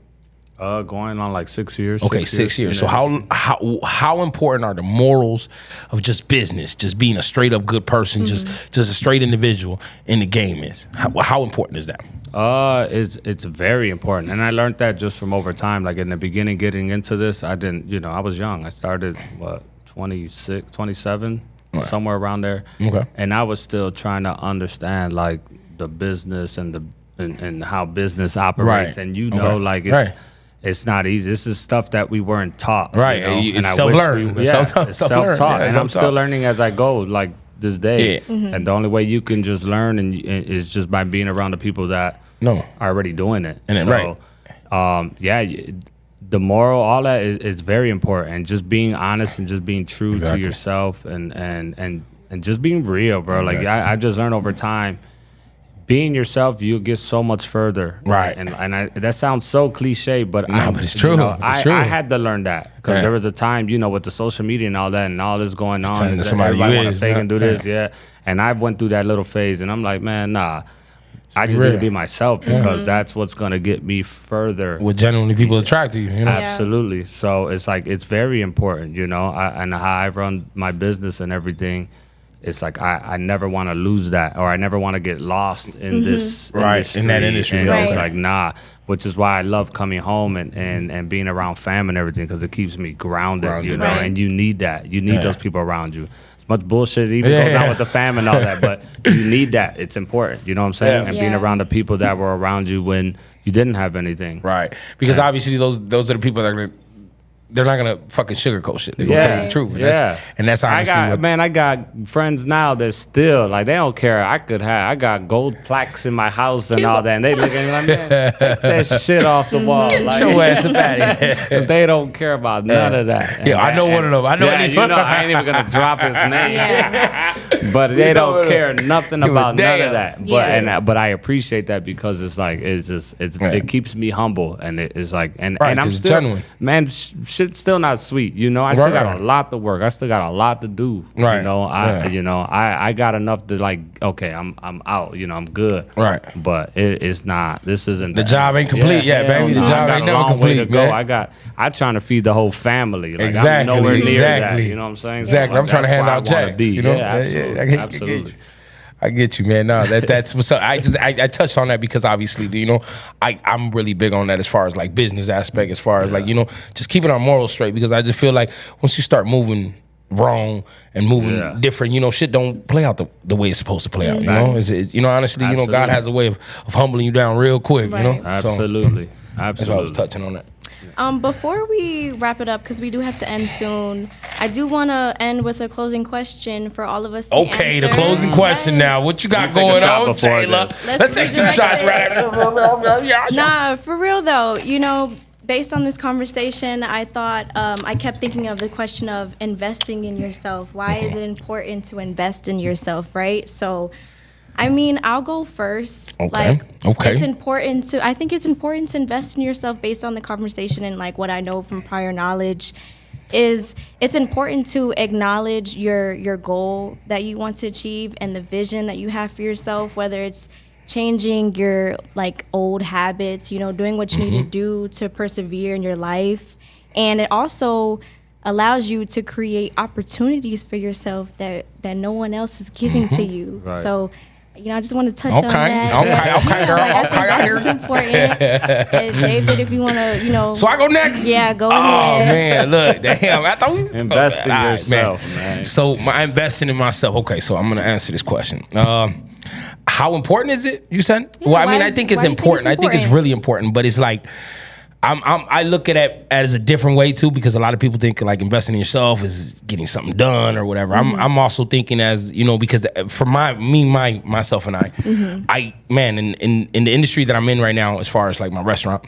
Going on like 6 years. Okay, 6 years. So in how important are the morals of just business, just being a straight up good person, just a straight individual in the game is? How important is that? It's very important, and I learned that just from over time. Like in the beginning, getting into this, I didn't, I was young. I started 26, 27, somewhere around there. Okay. And I was still trying to understand like the business and and how business operates, Right. and Okay. like Right. it's not easy. This is stuff that we weren't taught. Right. You know? It's And I wish self-learned. we- It's Yeah, self-taught. it's self-taught. Yeah, And I'm self-taught. still learning as I go, like this day. Yeah. And the only way you can just learn is just by being around the people that No. are already doing it. And then, so, the moral, all that is very important. And just being honest and just being true Exactly. to yourself and just being real, bro. Like Okay. I just learned over time, being yourself, you'll get so much further. Right. And that sounds so cliche, but but it's true. It's true. I had to learn that because Yeah. there was a time, with the social media and all that and all this going on, Pretending and to somebody everybody you want is, to fake man. and do this, Yeah. yeah. And I went through that little phase, and I'm like, man, nah. I just real. need to be myself because that's what's gonna get me further. What genuinely people attract to you, you know? Absolutely. So it's like it's very important, and how I run my business and everything. It's like I never want to lose that, or I never want to get lost in this Right, industry. in that industry, And Right. it's like nah, which is why I love coming home and being around fam and everything because it keeps me grounded, Right. and you need that. You need Yeah. those people around you. As much bullshit even Yeah, goes yeah. on with the fam and all that, but you need that. It's important. You know what I'm saying? Yeah. And being Yeah. around the people that were around you when you didn't have anything. Right. Because obviously those are the people that are they're not gonna fucking sugarcoat shit. They're gonna tell you the truth. And that's honestly I got friends now that still like they don't care. I got gold plaques in my house and all that, and they look at me like, man, take that shit off the wall. Like, Show ass about it. they don't care about none of that. Yeah, I know one of them. I know at least one of them. I ain't even gonna drop his name, Yeah. but they know don't it. care nothing Give a about none damn. of that. But Yeah. but I appreciate that because it's like it keeps me humble, and it's like and Right, I'm 'cause it's still genuine. man, shit's still not sweet. I still Right. got a lot to work. I still got a lot to do. Right. I got enough to like. Okay, I'm out. I'm good. Right. But it's not. This isn't The job ain't complete yet, hell baby. The no. job I got ain't a never long way complete, to go. man. I trying to feed the whole family. Like, Exactly, I'm nowhere near that. exactly. You know what I'm saying? Exactly. So, I'm trying to that's hand where out I wanna checks. be. You know? Yeah, absolutely. I get Absolutely. you. I get you, man. No, that's what's up. I touched on that because obviously, I'm really big on that as far as like business aspect, as far as like, just keeping our morals straight, because I just feel like once you start moving wrong and moving Yeah. different, shit don't play out the way it's supposed to play out. Facts. Honestly, God Absolutely. has a way of humbling you down real quick, Right. So, Absolutely. that's why I was Absolutely. touching on that. Before we wrap it up, because we do have to end soon, I do want to end with a closing question for all of us to Okay, the answer. closing question Yes. now. What you got Let me take a going shot on, before Taylor? this. Let's take do 2 it shots right right now. Nah, for real though, based on this conversation, I thought I kept thinking of the question of investing in yourself. Why is it important to invest in yourself, right? So, I'll go first. Okay, okay. I think it's important to invest in yourself based on the conversation and like what I know from prior knowledge. It's important to acknowledge your goal that you want to achieve and the vision that you have for yourself, whether it's changing your like old habits, doing what you need to do to persevere in your life. And it also allows you to create opportunities for yourself that no one else is giving to you. Right. So I just want to touch on Okay, that. okay, girl. I think Okay, I hear that's you. important. And David, if you want to, So I go next. Yeah, go Oh ahead. man, look, damn! I thought we Invest in All right, yourself, man. So my investing in myself. Okay, so I'm gonna answer this question. How important is it? You said? Yeah, Well, I why mean, I is- think it's why do you think it's important. I think it's important? really important. But it's like, I look at it as a different way too, because a lot of people think like investing in yourself is getting something done or whatever. I'm also thinking as because for myself and I man in the industry that I'm in right now, as far as like my restaurant,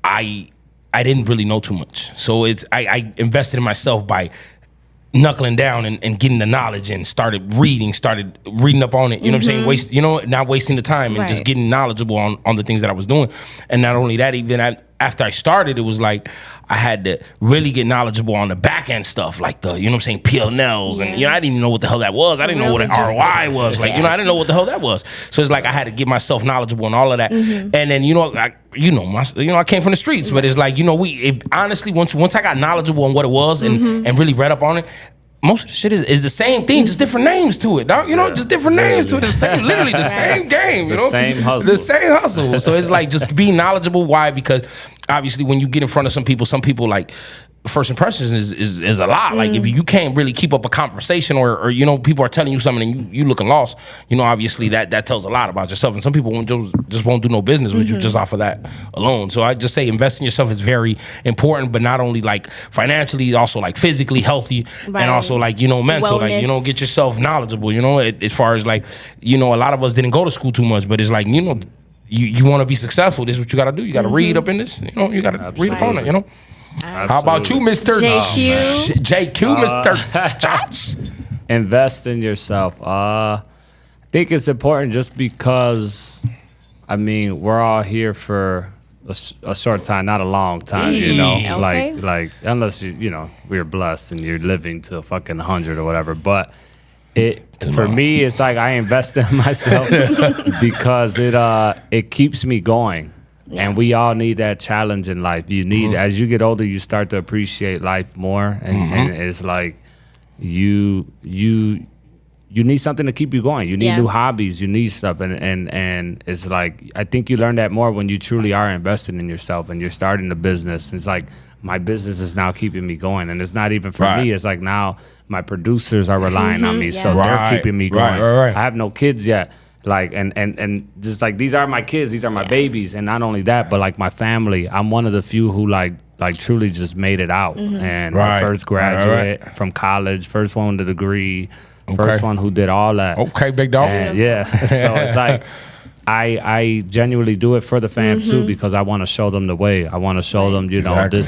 I didn't really know too much, so I invested in myself by knuckling down and getting the knowledge and started reading up on it. You know what I'm saying? Not wasting the time and just Right. getting knowledgeable on the things that I was doing. And not only that, even after I started, it was like I had to really get knowledgeable on the back end stuff, like the, P&Ls. And, I didn't even know what the hell that was. I didn't know what an Really just ROI was. Like, I didn't know what the hell that was. So it's like I had to get myself knowledgeable and all of that. And then, I came from the streets, but it's like, honestly, once I got knowledgeable on what it was and really read up on it, most of the shit is the same thing, just different names to it, dog. Just different names to it. Literally the same game. The same hustle. The same hustle. So it's like just being knowledgeable. Why? Because obviously when you get in front of some people like first impressions is a lot. Like if you can't really keep up a conversation or people are telling you something and you looking lost, obviously that tells a lot about yourself. And some people won't do no business with you just off of that alone. So I just say invest in yourself is very important, but not only like financially, also like physically healthy Right. and also like mental. Like Wellness. get yourself knowledgeable. As far as like a lot of us didn't go to school too much, but it's like you want to be successful. This is what you got to do. You got to read up in this. You got to read up on it. How about you, Mr. JQ? JQ, Mr. Josh? Invest in yourself. I think it's important just because, we're all here for a short time, not a long time, Yeah. Okay. like unless we're blessed and you're living to fucking 100 or whatever. But for me, it's like I invest in myself because it keeps me going. And we all need that challenge in life. You need, as you get older, you start to appreciate life more, and it's like you need something to keep you going. You need Yeah. new hobbies. You need stuff, and it's like I think you learn that more when you truly are investing in yourself and you're starting a business. It's like my business is now keeping me going, and it's not even for Right. me. It's like now my producers are relying on me, so yeah. they're Right, keeping me right, going. right. I have no kids yet. Like and just like these are my kids, these are my babies, and not only that, but like my family. I'm one of the few who like truly just made it out, and Right. my first Right, graduate from college, first one with a degree, first Okay. one who did all that. Okay, big dog. And yeah, so it's like I genuinely do it for the fam too, because I want to show them the way. I want to show them, Exactly.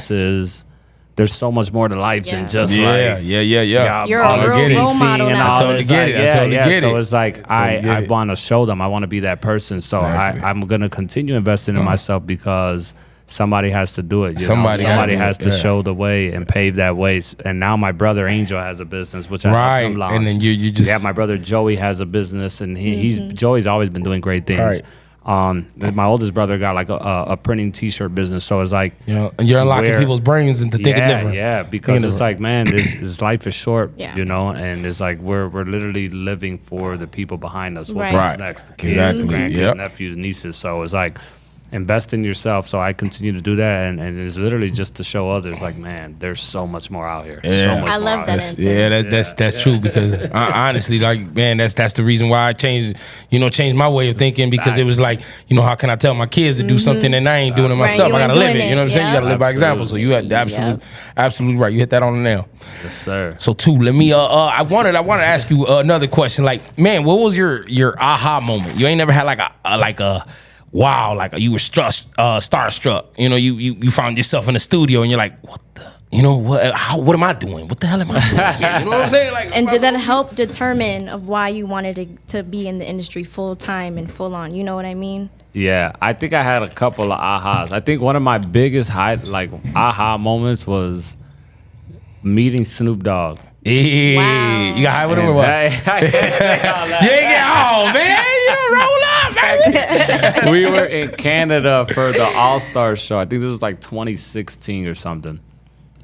there's so much more to life Yeah. than just Yeah, like yeah. You're all a this real getting role model fee and now. all I totally this, get like, it. I totally get So it. it's like Totally get I it. want to show them. I want to be that person. So Exactly. I'm gonna continue investing in myself because somebody has to do it. Somebody gotta somebody do has it, to yeah. show the way and pave that way. And now my brother Angel has a business, which I Right, helped him launch. and then you just- yeah. My brother Joey has a business, and he's Joey's always been doing great things. Right. My oldest brother got like a printing T-shirt business, so it's like And you're unlocking where- people's brains into thinking yeah, different. yeah, because Thinking it's like, man, this life is short, Yeah. and it's like we're literally living for the people behind us. What Right. comes Right. next? The kids, Exactly, the grandkids, yep. nephews, nieces. So it's like invest in yourself. So I continue to do that, and it's literally just to show others, like, man, there's so much more out here. So Yeah. much I more love out that here. answer. Yeah, that's true because honestly, like, man, that's the reason why I changed my way of thinking, because it was like, Facts. how can I tell my kids to do something and I ain't doing it Right, myself? you I gotta ain't live doing it. You know what I'm it, saying? You gotta yeah. live by example. So you had Absolutely. absolutely right. You hit that on the nail. Yes, sir. So too, let me I wanted to ask you another question. Like, man, what was your aha moment? You ain't never had like a wow, like you were starstruck. You found yourself in the studio and you're like, what the, what am I doing? What the hell am I doing here? You know what I'm saying? Like, And did that help determine of why you wanted to be in the industry full time and full on? You know what I mean? Yeah, I think I had a couple of ahas. I think one of my biggest aha moments was meeting Snoop Dogg. Hey, Wow. you got high with him or And what? I can't say all that. Man, roll up, baby. We were in Canada for the All Star show. I think this was like 2016 or something.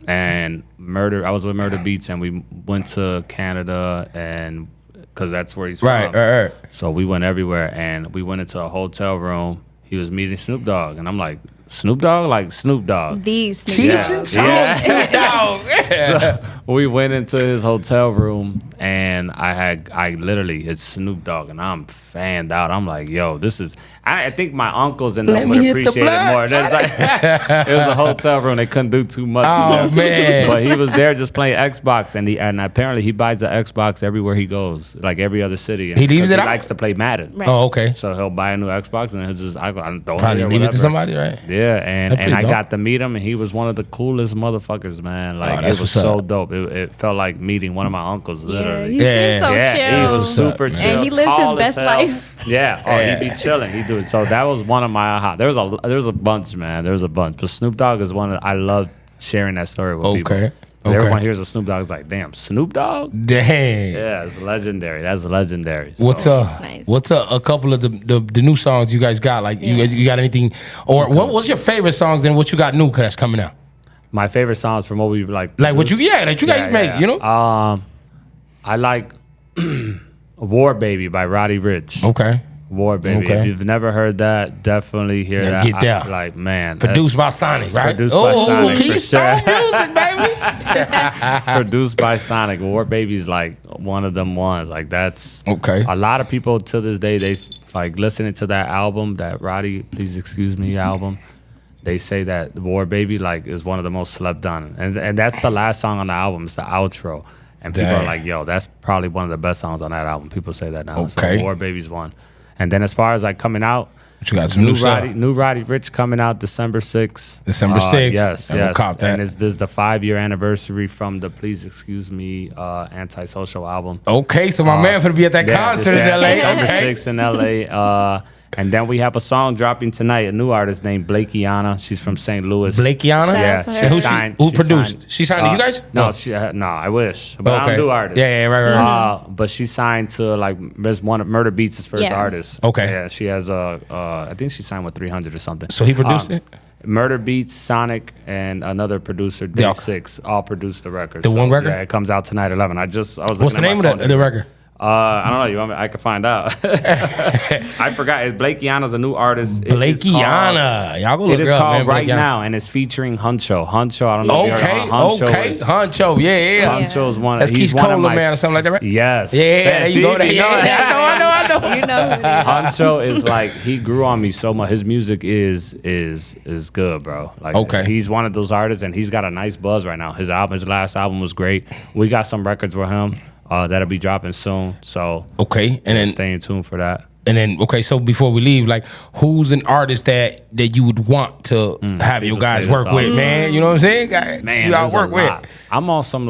And I was with Murder Beats, and we went to Canada, and because that's where he's Right, from. right. So we went everywhere, and we went into a hotel room. He was meeting Snoop Dogg, and I'm like, Snoop Dogg? Like Snoop Dogg. These Cheech niggas. and Chong, Snoop Dogg. Yeah. We went into his hotel room, and I literally, it's Snoop Dogg, and I'm fanned out. I'm like, yo, this is, I think my uncles and Let them me would hit the appreciate it blood, more. There's like, it was a hotel room. They couldn't do too much. Oh, man. But he was there just playing Xbox, and apparently he buys an Xbox everywhere he goes, like every other city. He leaves 'cause it he out? likes to play Madden. Right. Oh, okay. So he'll buy a new Xbox, and he'll just, I don't Probably leave it to somebody, right? Yeah, and That's pretty I dope. got to meet him, and he was one of the coolest motherfuckers, man. Like that's it was what's so up. dope. It felt like meeting one of my uncles, Yeah, literally. he Yeah. seems so Yeah, chill. he was What's up, super man? chill. And he lives his tall as best hell. life. Yeah, oh, Yeah. he be chilling. He do it. So that was one of my aha. There's a bunch, man. There's a bunch. But Snoop Dogg is one that I love sharing that story with people. Okay. When Okay. Everyone hears a Snoop Dogg is like, damn, Snoop Dogg? Dang. Yeah, it's legendary. That's legendary. What's So, nice. What's a couple of the new songs you guys got? Like you got anything, or what's your favorite songs and what you got new that's coming out? my favorite songs from what we like. Like what you produced- that you guys make, you know? I like War Baby by Roddy Rich. Okay. War Baby. Okay. If you've never heard that, definitely hear Gotta that. get that. Like, man. Produced by that's- Sonic, right? produced by Sonic, for Keystone sure. Music, baby. Produced by Sonic. War Baby's like one of them ones. Like that's Okay. A lot of people to this day, they like listening to that album, that Roddy, Please Excuse Me album. They say that War Baby like is one of the most slept on, and that's the last song on the album. It's the outro, and people Dang. are like, "Yo, that's probably one of the best songs on that album." People say that now. Okay. So War Baby's one, and then as far as like coming out, But you got some new stuff. New Roddy Rich coming out December 6th. December 6th. Yes, I'm gonna yes. cop that. And this is the 5-year anniversary from the Please Excuse Me Antisocial album. Okay, so my man finna be at that concert in LA. December Okay. 6th in LA. And then we have a song dropping tonight, a new artist named Blakeyana. She's from St. Louis. Blakeyana? Shout Yeah, out to she her. And signed. who she produced? signed- She signed to you guys? No, I wish. But I Okay. don't do artists. Yeah, right. But she signed to like there's one of Murder Beats' first Yeah. artist. Okay. Yeah, she has I think she signed with 300 or something. So he produced it? Murder Beats, Sonic, and another producer, Day Yeah. 6, all produced the record. The one record? Yeah, it comes out tonight at 11. I was. What's looking the at name my of phone. the record? I don't know. You want me? I can find out. I forgot. Blakeyana's a new artist. It is called- Blakeyana. Y'all go look It is her up, called man. Right Blakeyana. Now, and it's featuring Huncho. Huncho, I don't know if you Okay, heard of Huncho. okay. is- Honcho, yeah. Huncho's one. That's he's Keith one of Cola, my- man, or something like that, right? Yes. Yeah, there you go. See, you know it. I know. You know who it is. Huncho is like he grew on me so much. His music is good, bro. Like Okay. he's one of those artists, and he's got a nice buzz right now. His last album was great. We got some records with him that'll be dropping soon. So Okay, and then stay tuned for that. okay. So before we leave, like, who's an artist that you would want to have your people guys say work this with, all- man? You know what I'm saying? Man, you there's got a work with. lot. I'm on some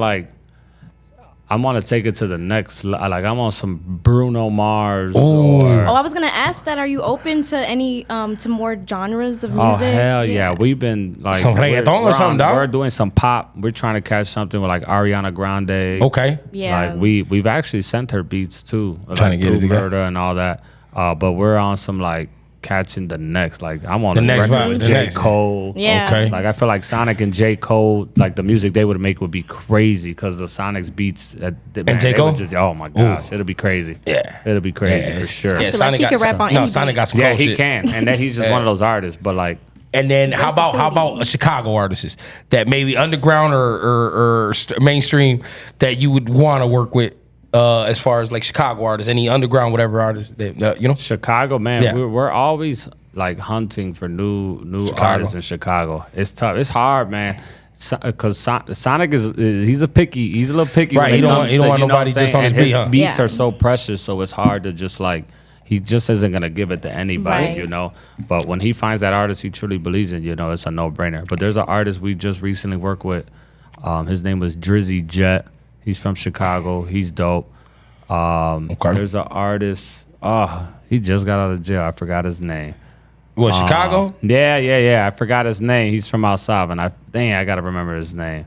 I'm on to take it to the next. Like I'm on some Bruno Mars. Ooh. Or, Oh, I was gonna ask that. Are you open to any to more genres of Oh music? hell yeah! We've been like Some reggaeton or something, dog? We're doing some pop. We're trying to catch something with like Ariana Grande. Okay. Yeah. Like we've actually sent her beats too. Trying to get it through together. Murder and all that. But we're on some like catching the next. Like I'm on The a next record vibe, with the J. next. Cole. Yeah. Okay. Like I feel like Sonic and J. Cole, like the music they would make would be crazy because the Sonic's beats man, J. they Cole? would just, oh my gosh, it'll be crazy. Yeah. It'll be crazy for it's- sure. Yeah, feel like he got could rap some- on No, any Sonic beat. got some Yeah, cold he shit. can, and then he's just Yeah. one of those artists. But like, And then how about Versatility. a Chicago artist that maybe underground or mainstream that you would want to work with as far as like Chicago artists, any underground whatever artists that you know? Chicago, man, Yeah. we're always like hunting for new Chicago. artists in Chicago. It's tough. It's hard, man. Because Sonic he's a little picky. Right, when it he don't comes want- he don't to, want you know nobody what I'm just on saying? his And beat, huh? beats Yeah. are so precious, so it's hard to just like he just isn't gonna give it to anybody, Right. you know. But when he finds that artist he truly believes in, you know, it's a no brainer. But there's an artist we just recently worked with. His name was Drizzy Jet. He's from Chicago. He's dope. Okay. There's an artist. Oh, he just got out of jail. I forgot his name. What, Chicago? Yeah. I forgot his name. He's from outside, and I gotta remember his name.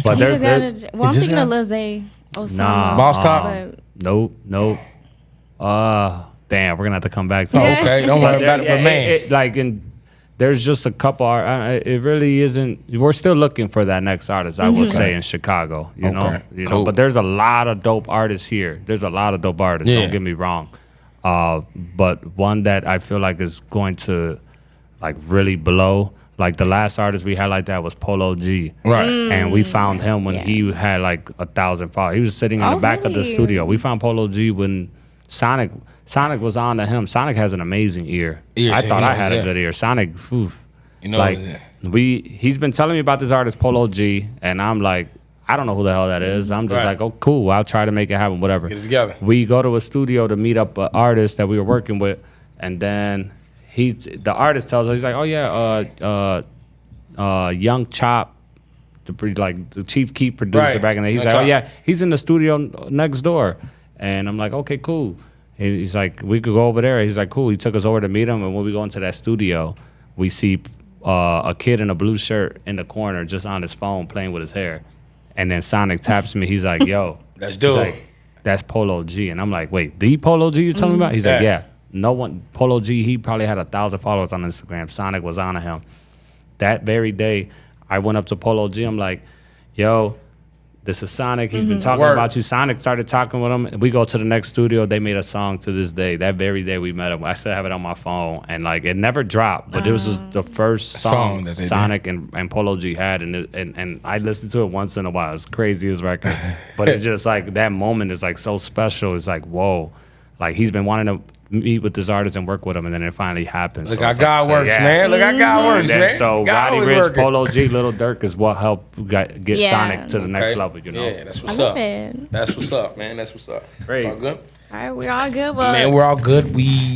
But He there's just got a, well, I'm just thinking of got- Lil Zay. Osama. Nah. Boss Top? But nope. Damn, we're gonna have to come back to Oh, this. okay, don't worry But about it. there- But man, like in there's just a couple. It really isn't. We're still looking for that next artist. I would say in Chicago. You know. Cool. But there's a lot of dope artists here. There's a lot of dope artists. Yeah. Don't get me wrong. But one that I feel like is going to like really blow. Like the last artist we had like that was Polo G. Right. And we found him when he had like 1,000 followers. He was sitting in the back of the really? studio. We found Polo G when Sonic was on to him. Sonic has an amazing ear. I thought I had a good ear. Sonic, like he's been telling me about this artist Polo G, and I'm like, I don't know who the hell that is. I'm just like, oh, cool. I'll try to make it happen. Whatever. Get it together. We go to a studio to meet up an artist that we were working with, and then the artist tells us, he's like, oh yeah, Young Chop, the Chief Keef producer back in the day. He's like, oh yeah, he's in the studio next door. And I'm like, okay, cool. He's like, we could go over there. He's like, cool. He took us over to meet him. And when we go into that studio, we see a kid in a blue shirt in the corner just on his phone playing with his hair. And then Sonic taps me. He's like, yo. That's dope. Like, that's Polo G. And I'm like, wait, the Polo G you telling me about? He's like, yeah. No one, Polo G, he probably had 1,000 followers on Instagram. Sonic was on to him. That very day, I went up to Polo G. I'm like, yo, this is Sonic. He's been talking about you. Sonic started talking with him. We go to the next studio. They made a song to this day. That very day we met him. I still have it on my phone. And like, it never dropped. But it was just the first song that Sonic and Polo G had. And I listened to it once in a while. It's crazy as record. But it's just like, that moment is like so special. It's like, whoa. Like, he's been wanting to meet with this artist and work with him, and then it finally happens. Look how God works, man. Look how God works, man. So God Roddy always Ricch, working. Polo G, Lil Durk is what helped get Sonic to the next level, you know? Yeah, that's what's I up. love it. That's what's up, man. That's what's up. Crazy. All good? All right, we're all good. Well, Man, we're all good.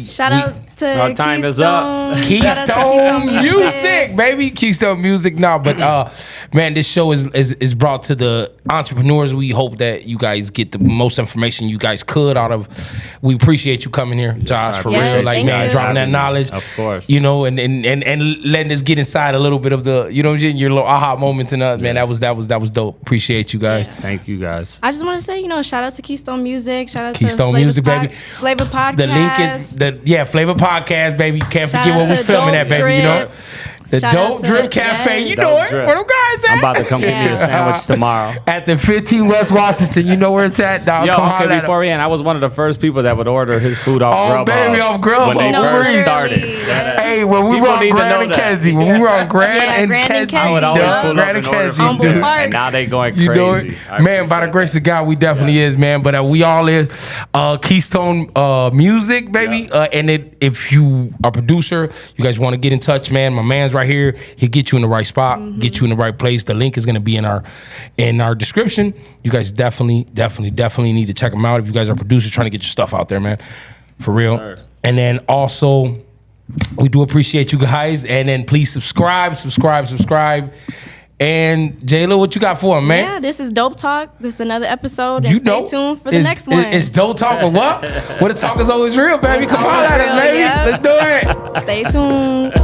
shout out to Our time is up. Shout out to Keystone Music, baby. Keystone Music. No, but man, this show is brought to the entrepreneurs. We hope that you guys get the most information you guys could out of. We appreciate you coming here, Josh, for Yes, real. Like, thank man, you. dropping that knowledge. Of course. You know, and letting us get inside a little bit of the, you know, your little aha moments and man, that was dope. Appreciate you guys. Thank you, guys. I just want to say, shout out to Keystone Music. Shout out Keystone to Music, baby. Flavor Podcast. The link is Flavor Podcast, baby. You can't Shout forget out what we're to filming Dope at, baby. You know, the Shout Dope out to- Drip Cafe. yes. You know Dope it. Drip. Where them guys at? I'm about to come get me Yeah. a sandwich tomorrow. At the 15 West Washington. You know where it's at, dog. Yo, Come okay, holler at before we end, I was one of the first people that would order his food off Oh, Grubhub. baby, off Grubhub. When they No, first really. started. Hey, when we People were on need to Grand know and that. Kenzie, when we were on Grand Yeah, and Grand and Kenzie, I would Kenzie, always dog. pull up Grand and and order Kenzie, food Humble there. Park. And now they going You know crazy. it, I man. By the appreciate grace of God, we definitely is, man. But we all is Keystone Music, baby. And if you are a producer, you guys want to get in touch, man. My man's right here. He'll get you in the right spot, get you in the right place. The link is going to be in our description. You guys definitely need to check them out. If you guys are producers trying to get your stuff out there, man, for real. Sure. And then also, we do appreciate you guys. And then please subscribe. And J-Lo, what you got for him, man? Yeah, this is Dope Talk. This is another episode. And You stay know, tuned for the next one. It's Dope Talk with what? What the talk is always real, baby. Come on at us, Real, baby. yeah. Let's do it. Stay tuned.